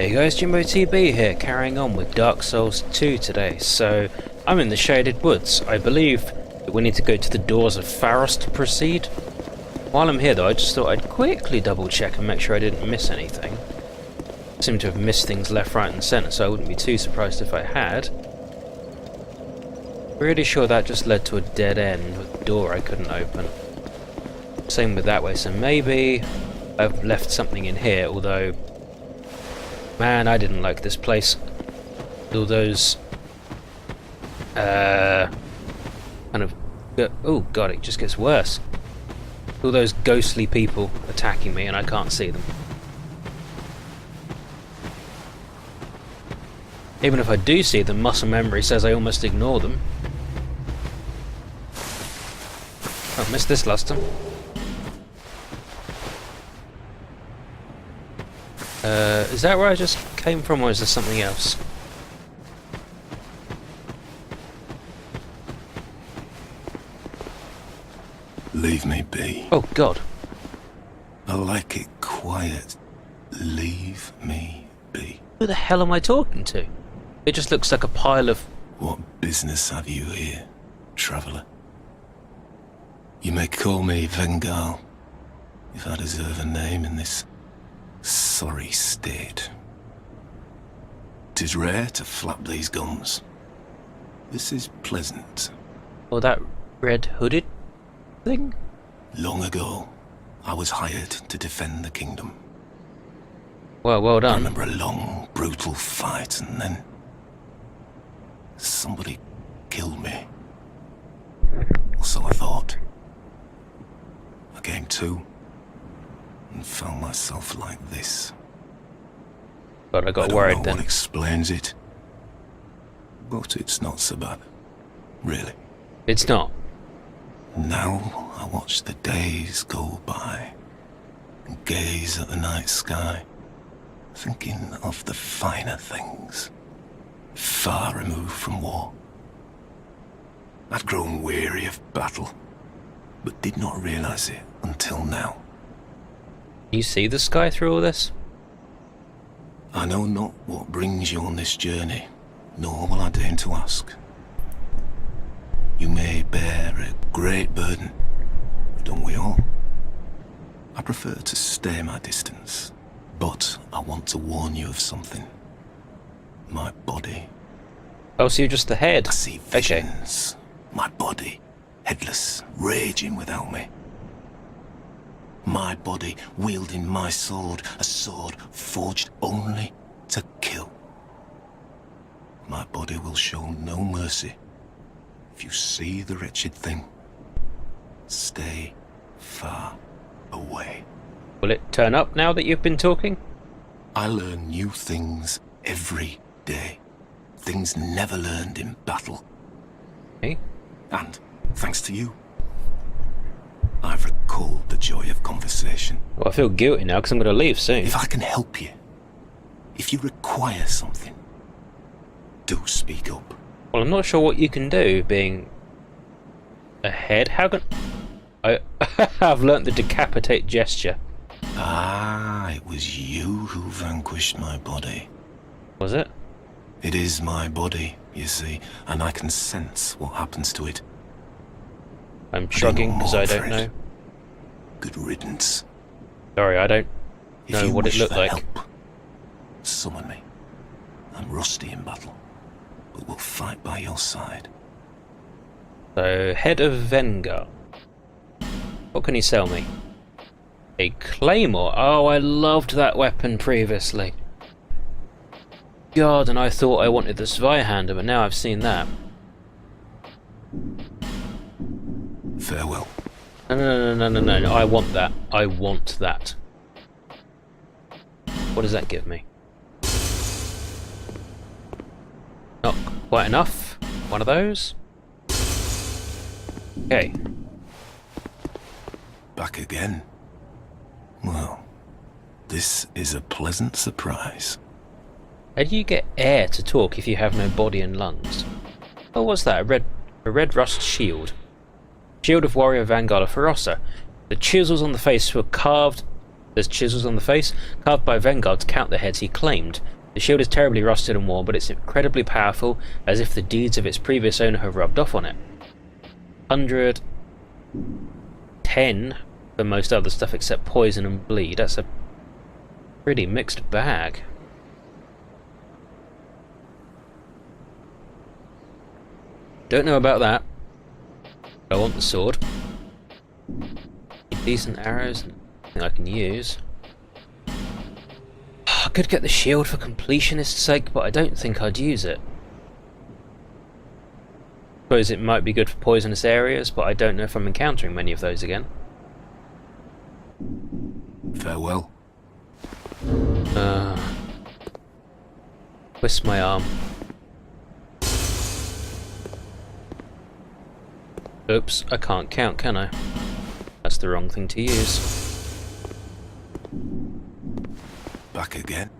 Hey guys, Jimbo TB here, carrying on with Dark Souls 2 today. So, I'm in the Shaded Woods. I believe that we need to go to the doors of Pharros to proceed. While I'm here though, I just thought I'd quickly double check and make sure I didn't miss anything. I seem to have missed things left, right and centre, so I wouldn't be too surprised if I had. Pretty sure that just led to a dead end with a door I couldn't open. Same with that way, so maybe I've left something in here, although... Man, I didn't like this place. All those... kind of... Oh god, it just gets worse. All those ghostly people attacking me and I can't see them. Even if I do see them, muscle memory says I almost ignore them. Oh, missed this last time. Is that where I just came from, or is there something else? Leave me be. Oh god. I like it quiet. Leave me be. Who the hell am I talking to? It just looks like a pile of... What business have you here, traveller? You may call me Vengal, if I deserve a name in this sorry state. 'Tis rare to flap these gums. This is pleasant. Oh, that red hooded thing? Long ago, I was hired to defend the kingdom. Well I done. remember a long, brutal fight, and then somebody killed me. Or so I thought. I came to and found myself like this. God, I I got don't worried know then. what explains it, but it's not so bad, really. It's not. Now I watch the days go by and gaze at the night sky, thinking of the finer things, far removed from war. I'd grown weary of battle, but did not realize it until now. You see the sky through all this? I know not what brings you on this journey, nor will I deign to ask. You may bear a great burden, don't we all? I prefer to stay my distance, but I want to warn you of something. My body. Oh, so you're just the head? I see visions. My body, headless, raging without me. My body wielding my sword, a sword forged only to kill. My body will show no mercy. If you see the wretched thing, stay far away. Will it turn up now that you've been talking? I learn new things every day. Things never learned in battle. Me? And, thanks to you, I've recalled the joy of conversation. Well, I feel guilty now because I'm going to leave soon. If I can help you, if you require something, do speak up. Well, I'm not sure what you can do, being a head. How can... I've learnt the decapitate gesture. Ah, it was you who vanquished my body. Was it? It is my body, you see, and I can sense what happens to it. I'm shrugging because I more don't for know. it. Good riddance. Sorry, I don't If know you what it wish looked for like. help, summon me. I'm rusty in battle, but will fight by your side. So, head of Vengar. What can he sell me? A claymore. Oh, I loved that weapon previously. God, and I thought I wanted the Zweihander, but now I've seen that. Farewell. No. I want that. I want that. What does that give me? Not quite enough. One of those. Okay. Back again. Well, this is a pleasant surprise. How do you get air to talk if you have no body and lungs? Oh, what's that? A red rust shield. Shield of Warrior Vanguard of Pharros. The chisels on the face were carved There's chisels on the face, carved by Vanguard to count the heads he claimed. The shield is terribly rusted and worn, but it's incredibly powerful, as if the deeds of its previous owner have rubbed off on it. 110 for most other stuff except poison and bleed. That's a pretty mixed bag. Don't know about that. I want the sword. Decent arrows, nothing I can use. I could get the shield for completionist's sake, but I don't think I'd use it. Suppose it might be good for poisonous areas, but I don't know if I'm encountering many of those again. Farewell. Twist my arm. Oops, I can't count, can I? That's the wrong thing to use. Back again.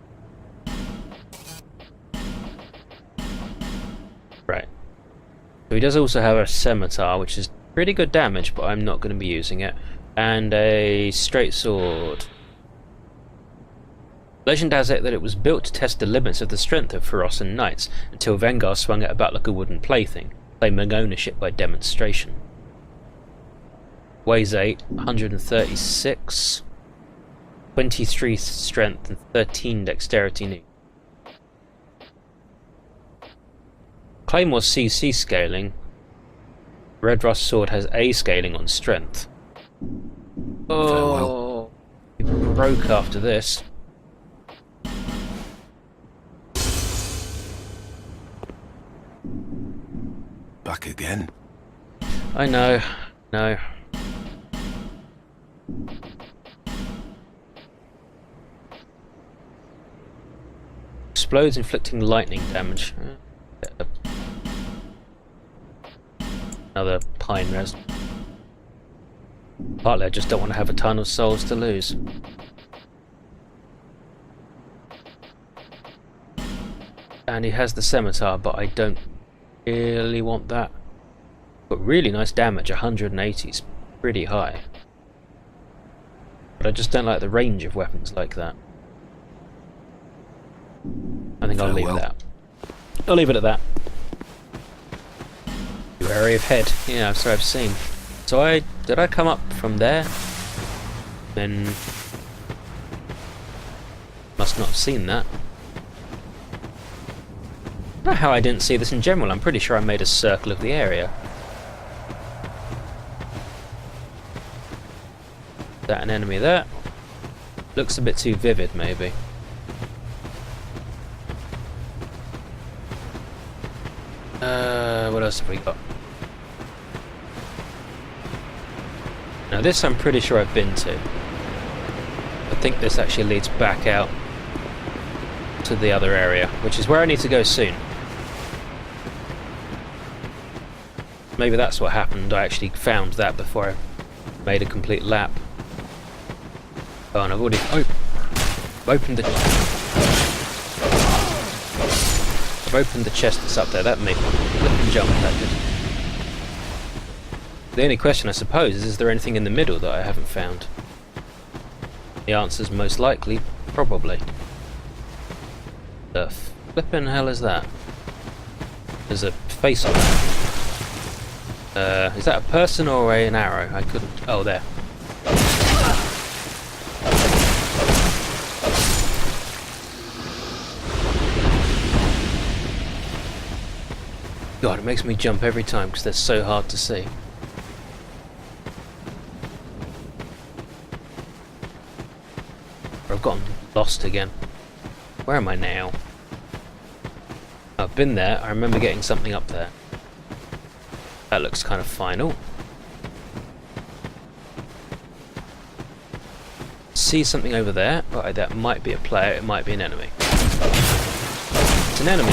Right. So he does also have a scimitar, which is pretty good damage, but I'm not going to be using it. And a straight sword. Legend has it that it was built to test the limits of the strength of Pharros and knights, until Vengar swung it about like a wooden plaything, claiming ownership by demonstration. Weighs 8, 136, 23 strength and 13 dexterity need. Claymore's CC scaling. Red Rust sword has A scaling on strength. Oh, he broke after this. Back again. I know, no. Explodes, inflicting lightning damage. Another pine resin. Partly I just don't want to have a ton of souls to lose. And he has the scimitar, but I don't really want that. But really nice damage, 180 is pretty high. But I just don't like the range of weapons like that. I think I'll leave that. I'll leave it at that. Area of head. Yeah, so I've seen. So did I come up from there? Then must not have seen that. I don't know how I didn't see this in general. I'm pretty sure I made a circle of the area. Is that an enemy there? Looks a bit too vivid, maybe. What else have we got? Now this I'm pretty sure I've been to. I think this actually leads back out to the other area, which is where I need to go soon. Maybe that's what happened. I actually found that before I made a complete lap. Oh, and I've already opened the... I've opened the chest that's up there. That made me flip and jump, that did. The only question, I suppose, is there anything in the middle that I haven't found? The answer's most likely, probably. The flippin' hell is that? There's a face on it. Is that a person or an arrow? I couldn't... Oh, there. God, it makes me jump every time because they're so hard to see. I've gotten lost again. Where am I now? I've been there. I remember getting something up there. That looks kind of final. See something over there. Right, that might be a player. It might be an enemy. It's an enemy.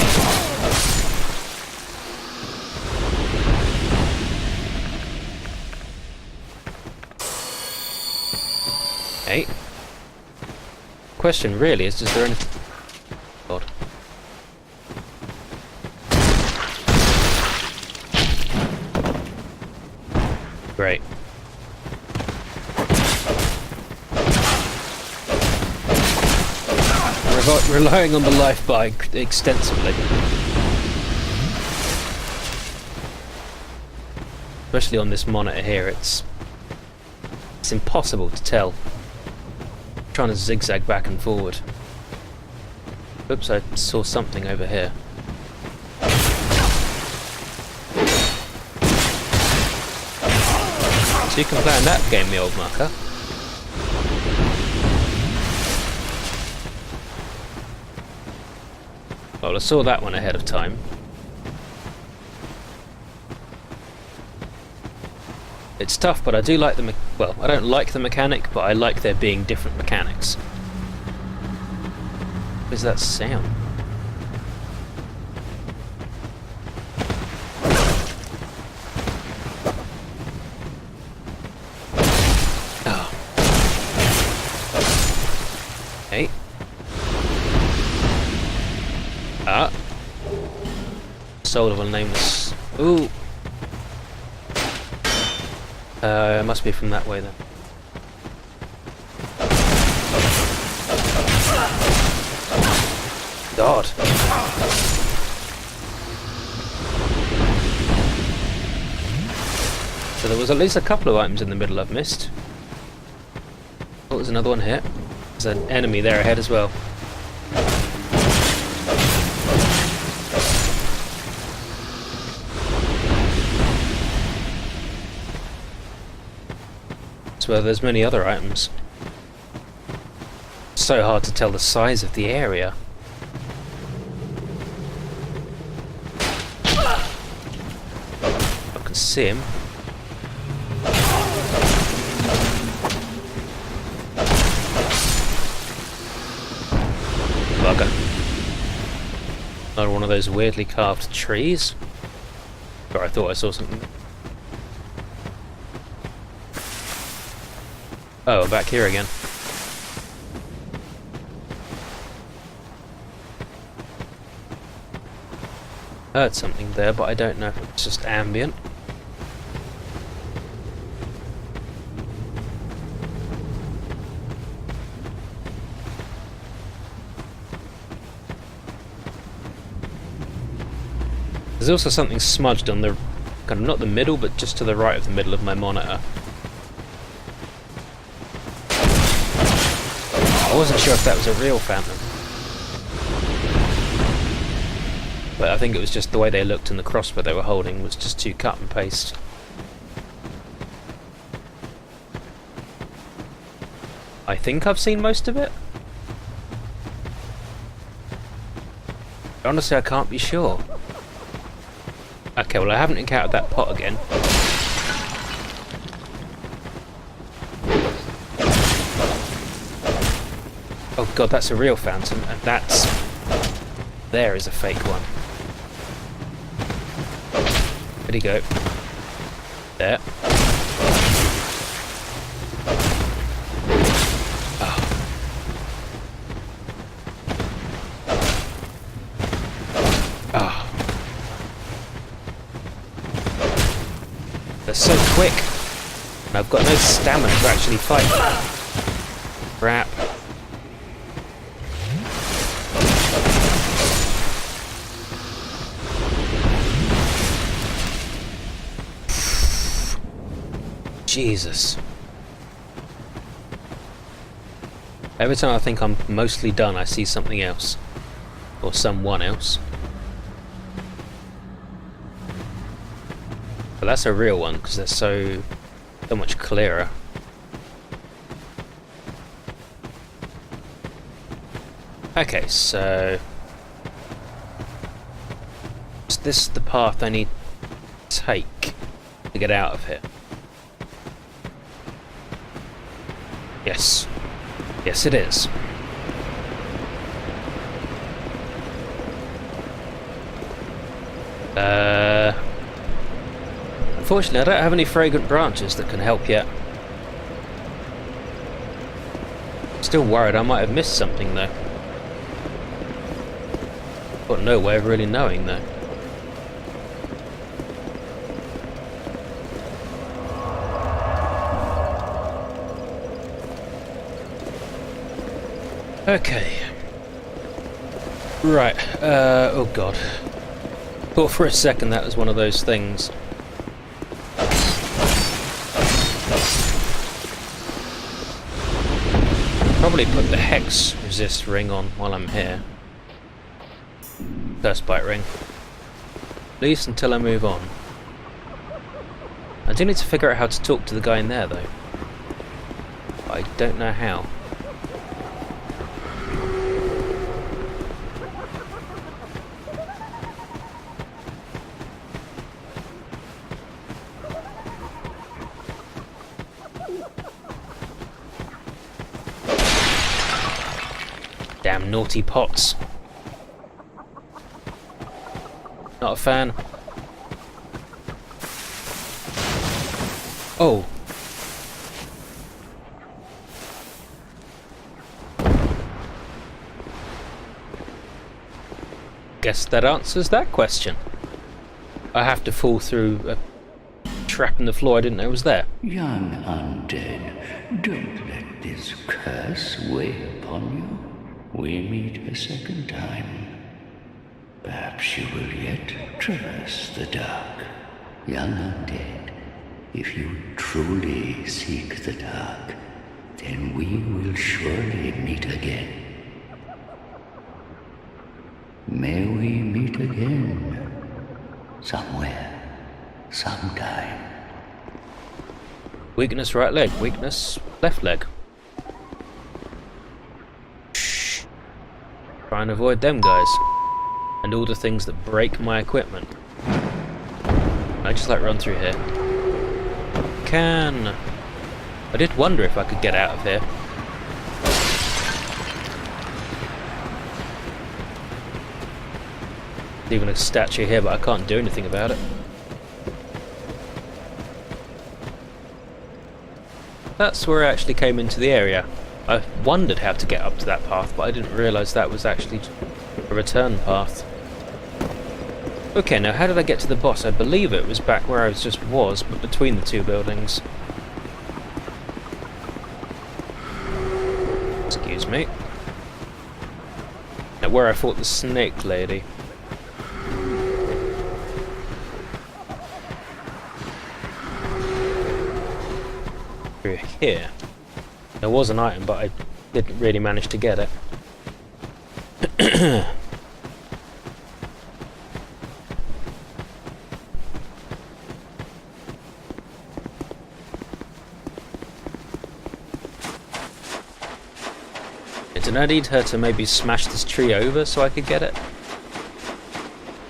Okay. Question really is there anything... God. Great. relying on the life bar extensively. Especially on this monitor here, it's impossible to tell. I'm trying to zigzag back and forward. Oops, I saw something over here. So you can play in that game, me old mucker. Well, I saw that one ahead of time. It's tough, but I do like the well, I don't like the mechanic, but I like there being different mechanics. What is that sound? Oh. Hey. Ah. Soul of a nameless. Ooh. It must be from that way then. God. So there was at least a couple of items in the middle I've missed. Oh, there's another one here. There's an enemy there ahead as well. Well, there's many other items. It's so hard to tell the size of the area. I can see him. Bugger. Another one of those weirdly carved trees. Or I thought I saw something. Oh, I'm back here again. Heard something there, but I don't know if it's just ambient. There's also something smudged on the, kind of not the middle, but just to the right of the middle of my monitor. I wasn't sure if that was a real phantom, but I think it was just the way they looked and the crossbow they were holding was just too cut and paste. I think I've seen most of it. Honestly, I can't be sure. Okay, well I haven't encountered that pot again. Oh god, that's a real phantom, and that's... there is a fake one. Where'd he go? There. Oh. Oh. They're so quick, and I've got no stamina to actually fight. Crap. Jesus. Every time I think I'm mostly done, I see something else. Or someone else. But that's a real one, because they're so much clearer. Okay, so... is this the path I need to take to get out of here? Yes. Yes, it is. Unfortunately, I don't have any fragrant branches that can help yet. Still worried I might have missed something, though. Got no way of really knowing, though. Okay. Right, oh god. Thought for a second that was one of those things. Probably put the hex resist ring on while I'm here. First bite ring. At least until I move on. I do need to figure out how to talk to the guy in there though. I don't know how. Damn naughty pots. Not a fan. Oh. Guess that answers that question. I have to fall through a trap in the floor I didn't know was there. Young undead, don't let this curse weigh upon you. We meet a second time. Perhaps you will yet traverse the dark. Young undead, if you truly seek the dark, then we will surely meet again. May we meet again, somewhere, sometime. Weakness right leg, weakness left leg. Shh. Try and avoid them guys. And all the things that break my equipment. I just like run through here. I did wonder if I could get out of here. There's even a statue here, but I can't do anything about it. That's where I actually came into the area. I wondered how to get up to that path, but I didn't realise that was actually a return path. Okay, now how did I get to the boss? I believe it was back where I was, but between the two buildings. Excuse me. Now where I fought the snake lady. Through here. There was an item, but I didn't really manage to get it. Did I need her to maybe smash this tree over so I could get it?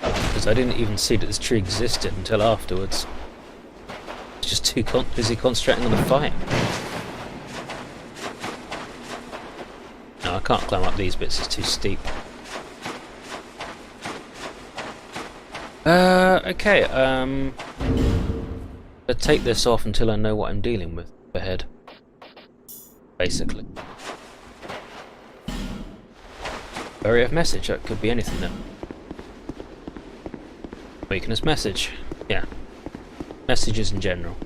Because I didn't even see that this tree existed until afterwards. I was just too busy concentrating on the fight. No, I can't climb up these bits, it's too steep. Okay, I'll take this off until I know what I'm dealing with ahead. Basically. Area of message, that could be anything then. Weakness message, yeah. Messages in general.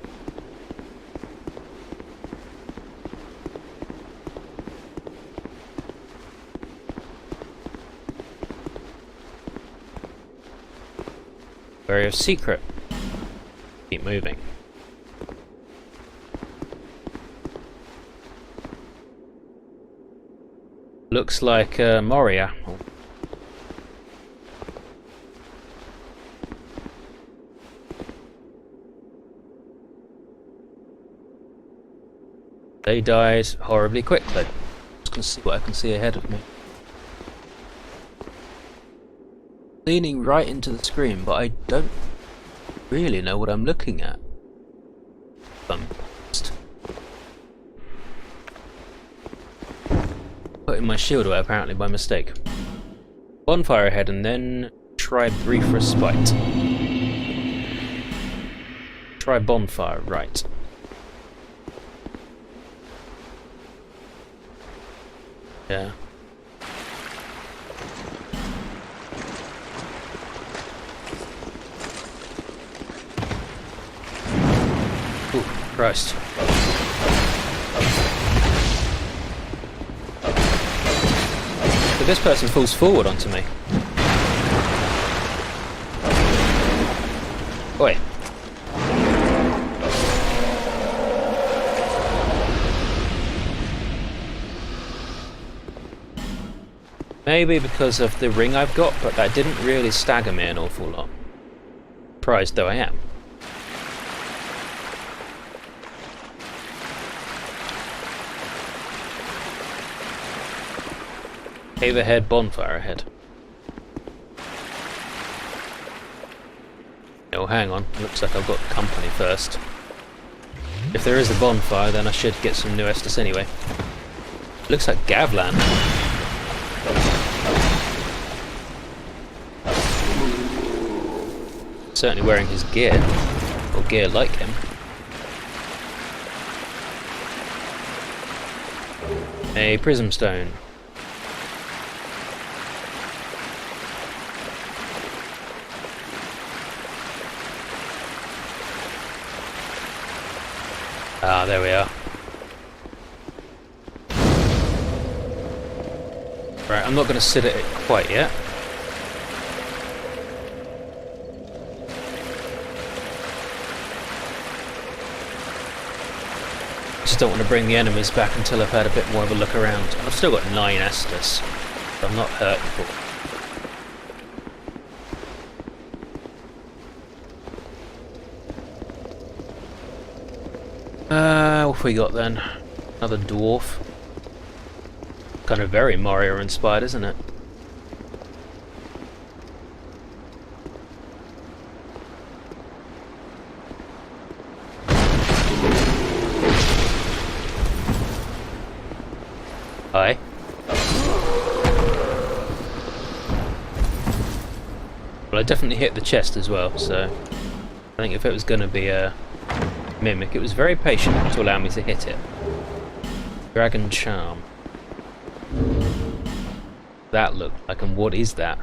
Area of secret. Keep moving. Looks like Moria. They died horribly quickly. Just gonna see what I can see ahead of me. Leaning right into the screen, but I don't really know what I'm looking at. Putting my shield away apparently by mistake. Bonfire ahead and then try brief respite. Try bonfire, right. Yeah. Ooh, Christ. But this person falls forward onto me. Oi. Maybe because of the ring I've got, but that didn't really stagger me an awful lot. Surprised though I am. Cave ahead, bonfire ahead. Oh, hang on. Looks like I've got company first. If there is a bonfire, then I should get some new Estus anyway. Looks like Gavlan. Certainly wearing his gear, or gear like him. A prism stone. Ah, there we are. Right, I'm not going to sit at it quite yet. Just don't want to bring the enemies back until I've had a bit more of a look around. I've still got 9 Estus, so I'm not hurt before. What have we got then? Another dwarf. Kind of very Mario inspired, isn't it? Hi. Well, I definitely hit the chest as well, so I think if it was going to be a mimic, it was very patient to allow me to hit it. Dragon Charm. That looked like, and what is that?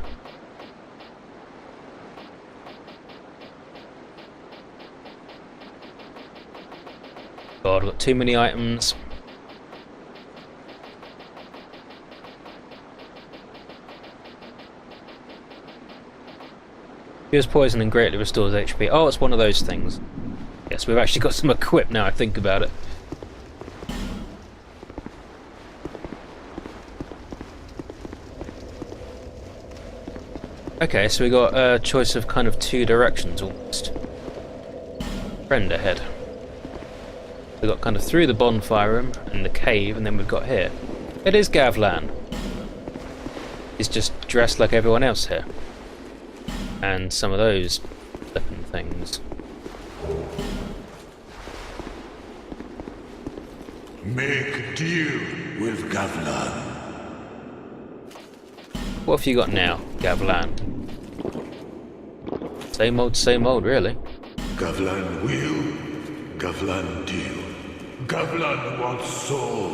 God, I've got too many items. Cures poison and greatly restores HP. Oh, it's one of those things. Yes, we've actually got some equip now I think about it. Okay, so we got a choice of kind of 2 directions almost. Friend ahead. We've got kind of through the bonfire room and the cave, and then we've got here. It is Gavlan. He's just dressed like everyone else here. And some of those flippin' things. Make deal with Gavlan. What have you got now, Gavlan? Same old, really. Gavlan will, Gavlan deal. Gavlan wants soul.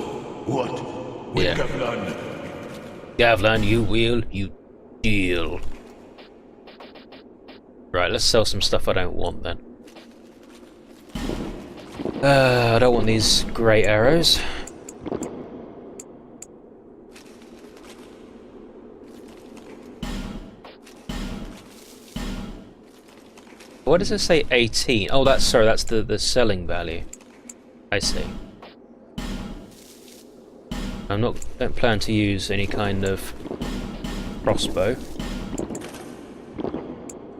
What will Yeah. Gavlan? Gavlan, you will, you deal. Right, let's sell some stuff I don't want then. I don't want these great arrows. What does it say 18? Oh, that's the selling value. I see. Don't plan to use any kind of crossbow.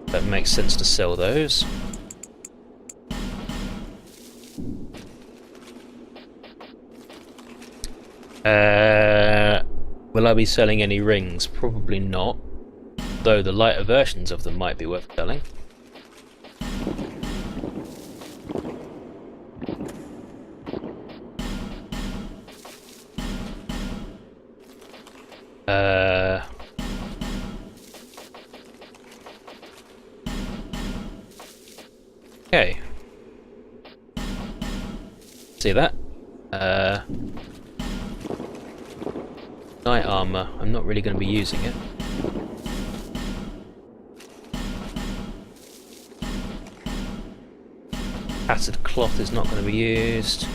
That makes sense to sell those. Will I be selling any rings? Probably not. Though the lighter versions of them might be worth selling. Okay. See that? Knight armor. I'm not really going to be using it. Tattered cloth is not going to be used.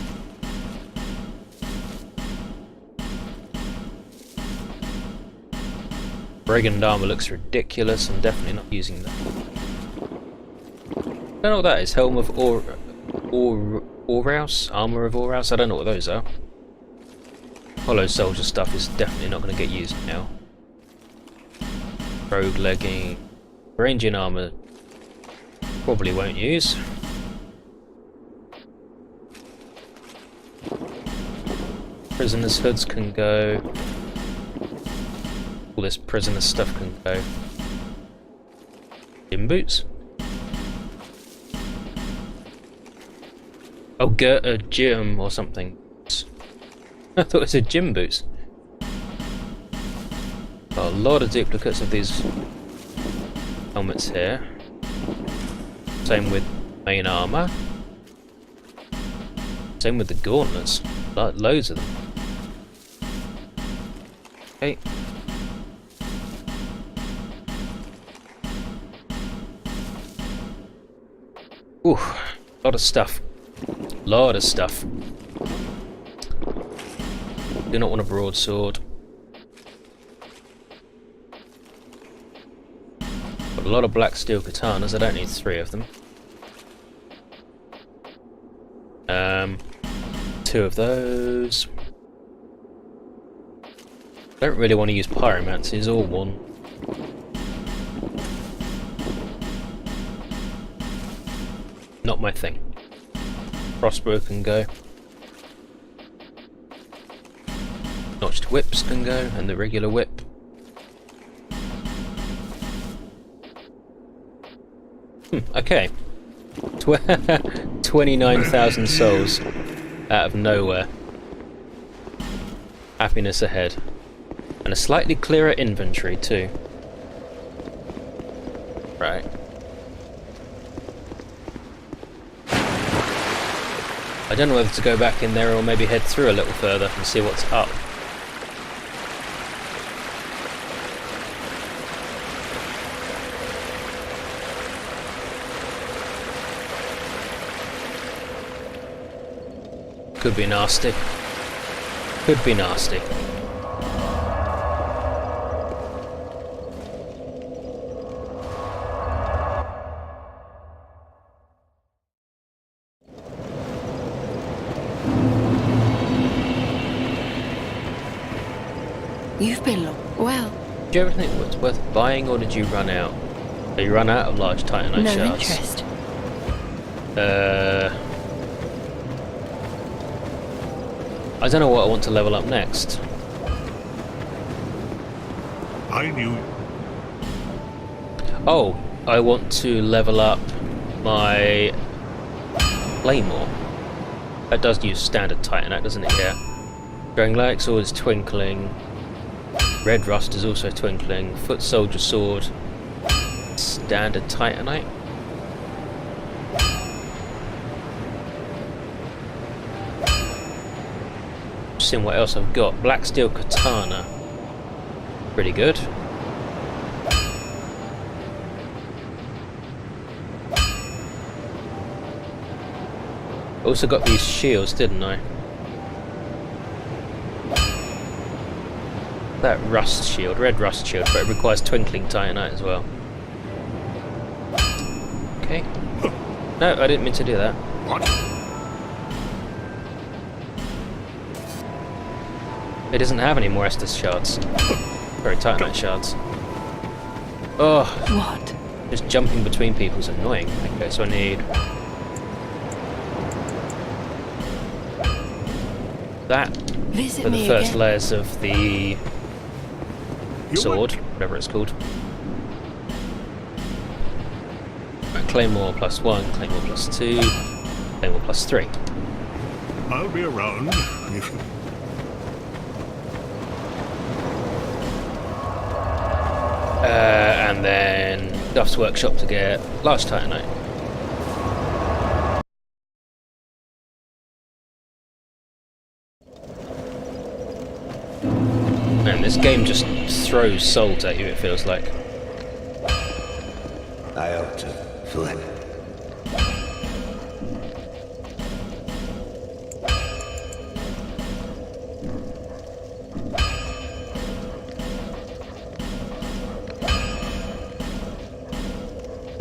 Brigand armor looks ridiculous. I'm definitely not using that. I don't know what that is. Helm of Oraus? Armor of Oraus? I don't know what those are. Hollow soldier stuff is definitely not going to get used now. Rogue legging. Varangian armor probably won't use. Prisoners' hoods can go. All this prisoner stuff can go. Gym boots. Oh, gym or something. I thought it said gym boots. Got a lot of duplicates of these helmets here. Same with main armor. Same with the gauntlets. Loads of them. Okay. Ooh, lot of stuff. Lot of stuff. Do not want a broadsword. Got a lot of black steel katanas. I don't need 3 of them. 2 of those. Don't really want to use pyromancies or one. Not my thing. Crossbow can go. Notched whips can go, and the regular whip. Okay. 29,000 souls out of nowhere. Happiness ahead. And a slightly clearer inventory too. Right. I don't know whether to go back in there or maybe head through a little further and see what's up. Could be nasty. Could be nasty. You've been well. Do you ever think it's worth buying, or did you run out? Did you run out of large titanite No shards? interest. I don't know what I want to level up next. I knew. Oh, I want to level up my Claymore. That does use standard titanite, doesn't it? Yeah. Growing light sword is twinkling. Red rust is also twinkling. Foot soldier sword, standard titanite. Seeing what else I've got. Black steel katana, pretty good. Also got these shields, didn't I? That rust shield, red rust shield, but it requires twinkling titanite as well. Okay. No, I didn't mean to do that. What? It doesn't have any more Estus shards. Sorry, titanite shards. Oh, What? just jumping between people is annoying. Okay, so I need that Visit for the me first again. layers of the sword, You whatever it's called. Right, Claymore +1, Claymore +2, Claymore +3. I'll be around if. And then Duff's Workshop to get large titanite. Man, this game just throws souls at you, it feels like. I ought to flip.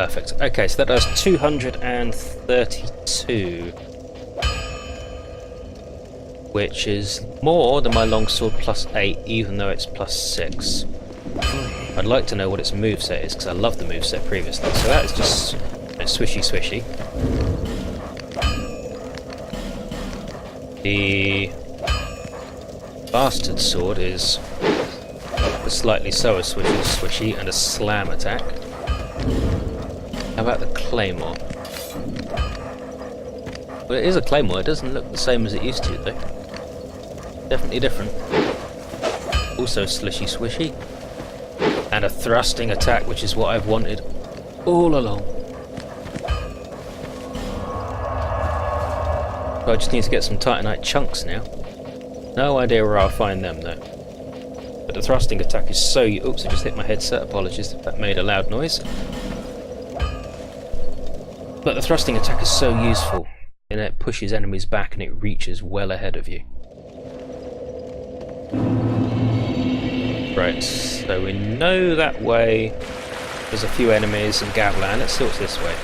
Perfect. Okay, so that does 232. Which is more than my longsword plus 8, even though it's plus 6. I'd like to know what its moveset is, because I loved the moveset previously. So that is just swishy swishy. The bastard sword is a slightly slower swishy and a slam attack. How about the claymore? Well, it is a claymore. It doesn't look the same as it used to, though. Definitely different. Also slishy swishy. And a thrusting attack, which is what I've wanted all along. So I just need to get some titanite chunks now. No idea where I'll find them though. But the thrusting attack is so... Oops, I just hit my headset. Apologies if that made a loud noise. But the thrusting attack is so useful. And it pushes enemies back and it reaches well ahead of you. Right, so we know that way there's a few enemies in Gavlan. Let's see what's this way.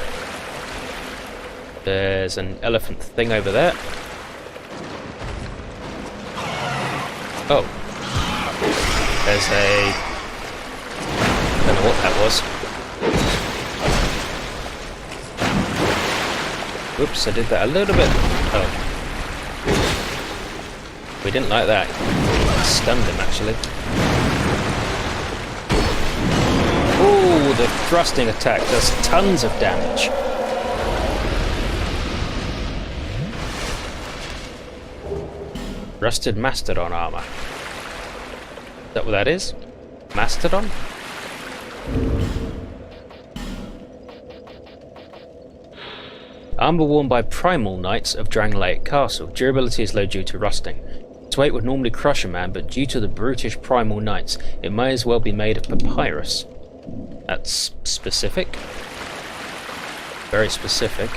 There's an elephant thing over there. Oh. There's a... I don't know what that was. Whoops, I did that a little bit... Oh. We didn't like that. Stunned him, actually. Oh, the thrusting attack does tons of damage. Rusted Mastodon armor. Is that what that is? Mastodon? Armor worn by primal knights of Drang Lake Castle. Durability is low due to rusting. Its weight would normally crush a man, but due to the brutish primal knights, it may as well be made of papyrus. That's specific. Very specific.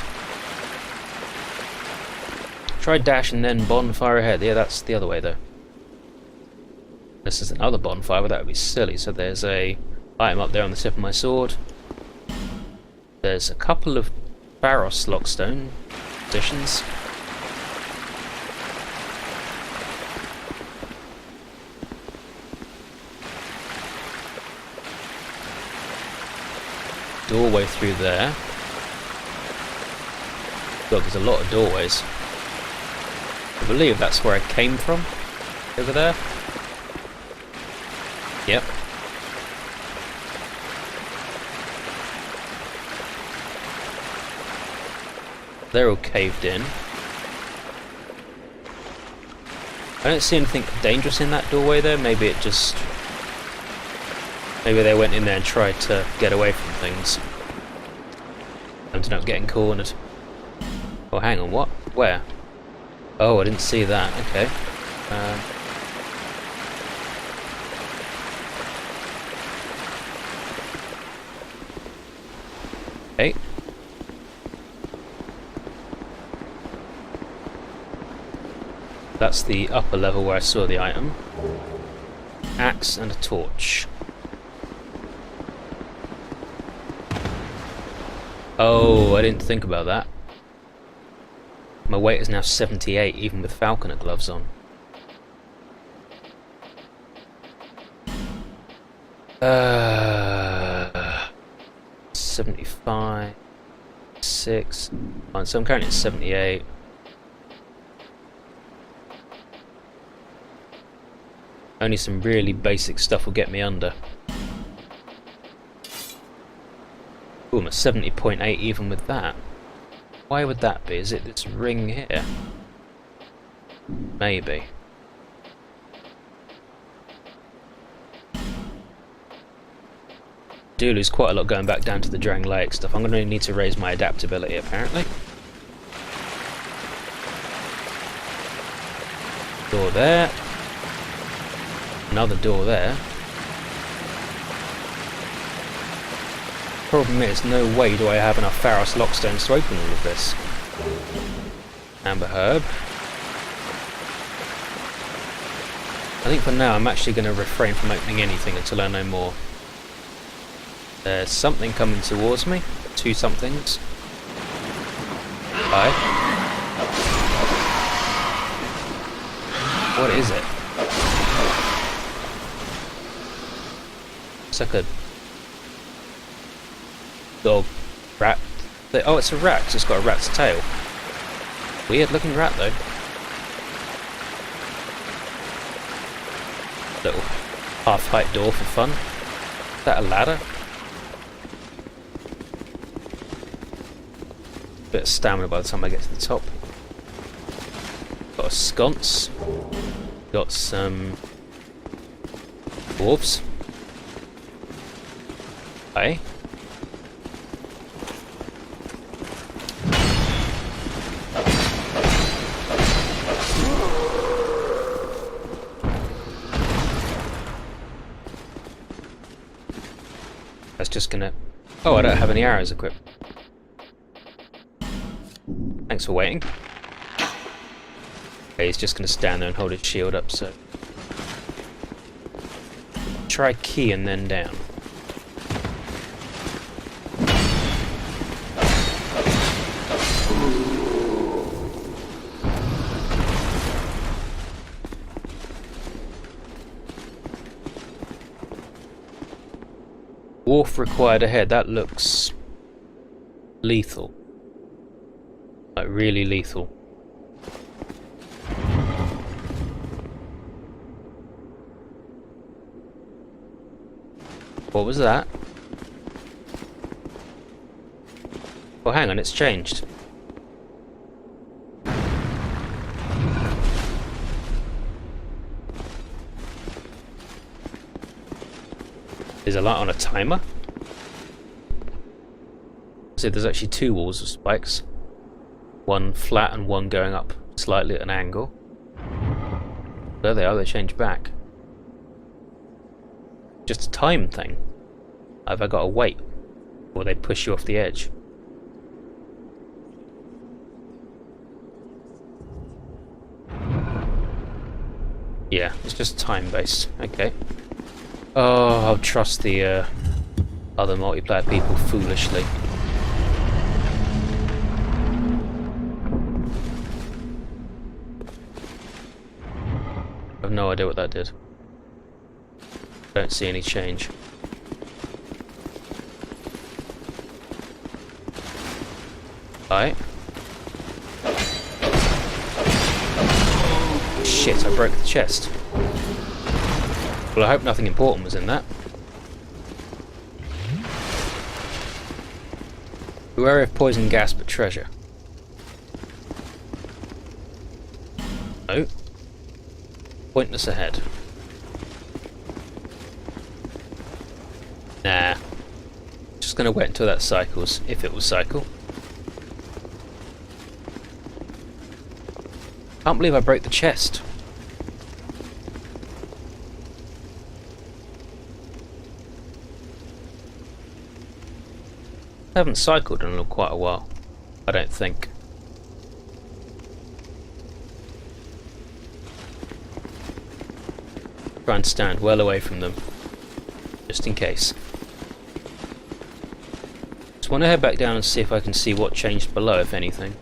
Try dash and then bonfire ahead. Yeah, that's the other way though. This is another bonfire, but that would be silly. So there's a item up there on the tip of my sword. There's a couple of Pharros lockstone positions. Doorway through there. Look, there's a lot of doorways. I believe that's where I came from. Over there. Yep. They're all caved in. I don't see anything dangerous in that doorway though. Maybe it just... Maybe they went in there and tried to get away from things. Ended up getting cornered. Oh, hang on, what? Where? Oh, I didn't see that. Okay. Okay. That's the upper level where I saw the item. Axe and a torch. Oh, I didn't think about that. My weight is now 78, even with falconer gloves on. 75, 6. Fine, so I'm currently at 78. Only some really basic stuff will get me under. Ooh, I'm at 70.8 even with that. Why would that be? Is it this ring here? Maybe. Do lose quite a lot going back down to the Drang Lake stuff. I'm going to need to raise my adaptability apparently. Door there. Another door there. Problem is, no way do I have enough Pharros lockstones to open all of this. Amber herb. I think for now I'm actually going to refrain from opening anything until I know more. There's something coming towards me. Two somethings. Hi. What is it? It's like a dog rat. Oh, it's a rat 'cause it's got a rat's tail. Weird looking rat though. Little half-height door for fun. Is that a ladder? Bit of stamina by the time I get to the top. Got a sconce. Got some dwarves. Hey. That's just gonna... Oh, I don't have any arrows equipped. Thanks for waiting. Okay, he's just gonna stand there and hold his shield up, so... Try key and then down. Dwarf required ahead. That looks lethal. Like really lethal. What was that? Oh, hang on, it's changed. Is a light on a timer? So there's actually two walls of spikes. One flat and one going up slightly at an angle. There they are, they change back. Just a time thing. Have I got to wait? Or they push you off the edge? Yeah, it's just time based. Okay. Oh, I'll trust the other multiplayer people foolishly. I have no idea what that did. Don't see any change. Right. Shit, I broke the chest. Well, I hope nothing important was in that. Beware of poison gas but treasure. No. Pointless ahead. Nah. Just gonna wait until that cycles, if it will cycle. Can't believe I broke the chest. I haven't cycled in quite a while, I don't think. Try and stand well away from them, just in case. Just want to head back down and see if I can see what changed below, if anything.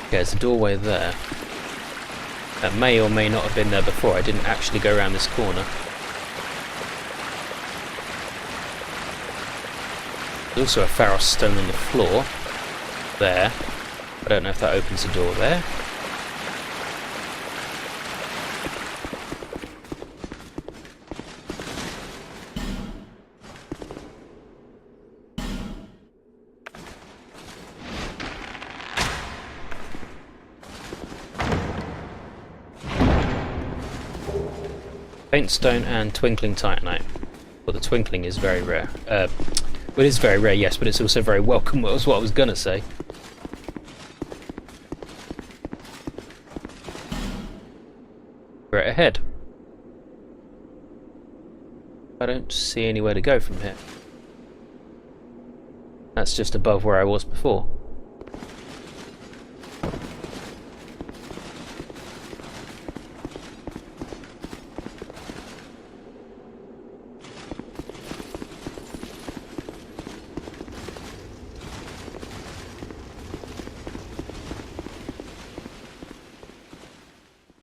Okay, there's a doorway there. That may or may not have been there before. I didn't actually go around this corner. There's also a Pharros stone on the floor. There. I don't know if that opens a door there. Paint stone and twinkling titanite. Well, the twinkling is very rare. Well, it is very rare, yes, but it's also very welcome. That was what I was gonna say. Right ahead. I don't see anywhere to go from here. That's just above where I was before.